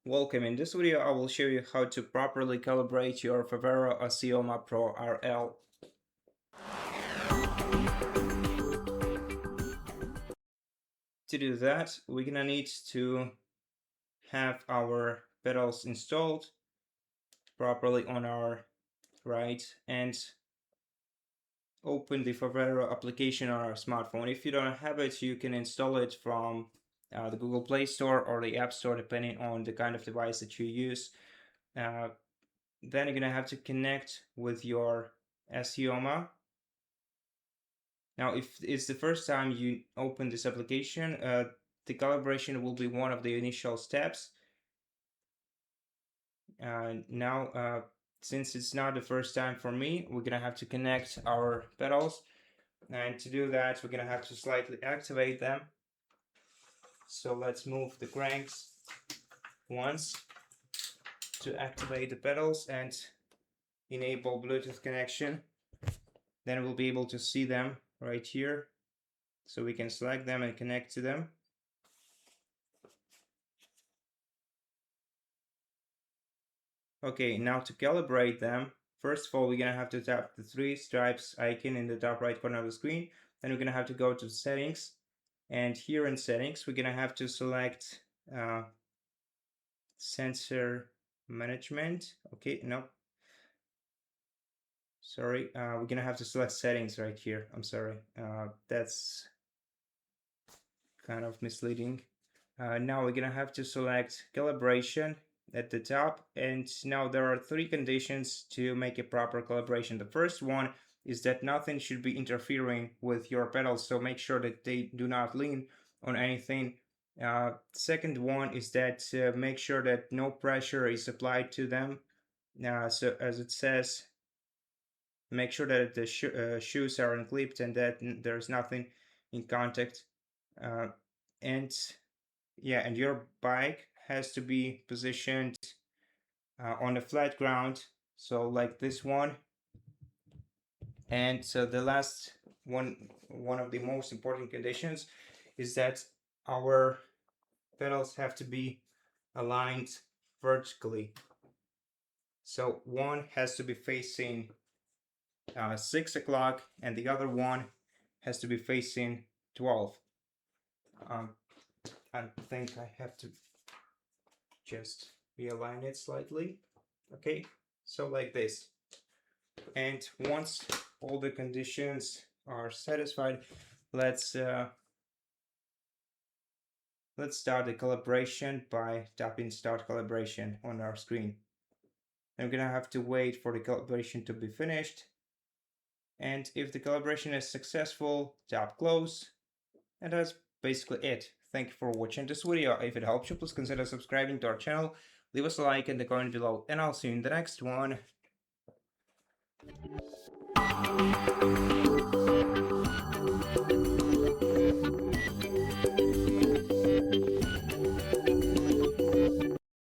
Welcome. In this video, I will show you how to properly calibrate your Favero Assioma Pro RL. To do that, we're gonna need to have our pedals installed properly on our right and open the Favero application on our smartphone. If you don't have it, you can install it from the Google Play Store or the App Store, depending on the kind of device that you use. Then you're gonna have to connect with your Assioma. Now, if it's the first time you open this application, the calibration will be one of the initial steps. Since it's not the first time for me, we're gonna have to connect our pedals. And to do that, we're gonna have to slightly activate them. So let's move the cranks once to activate the pedals and enable Bluetooth connection. Then we'll be able to see them right here. So we can select them and connect to them. Okay, now to calibrate them, first of all, we're gonna have to tap the three stripes icon in the top right corner of the screen. Then we're gonna have to go to settings, and here in settings, we're gonna have to select sensor management. Okay, no, sorry, we're gonna have to select settings right here. I'm sorry, that's kind of misleading. Now we're gonna have to select calibration at the top, and now there are three conditions to make a proper calibration. The first one is that nothing should be interfering with your pedals, so make sure that they do not lean on anything. Second one is that make sure that no pressure is applied to them. So as it says, make sure that the shoes are unclipped and that there's nothing in contact. And your bike has to be positioned on a flat ground, so like this one. And so the last one of the most important conditions is that our pedals have to be aligned vertically. So one has to be facing 6 o'clock and the other one has to be facing 12. I think I have to just realign it slightly. Okay, so like this. And once all the conditions are satisfied, let's start the calibration by tapping Start Calibration on our screen. I'm gonna have to wait for the calibration to be finished. And if the calibration is successful, tap Close. And that's basically it. Thank you for watching this video. If it helped you, please consider subscribing to our channel. Leave us a like in the comment below, and I'll see you in the next one.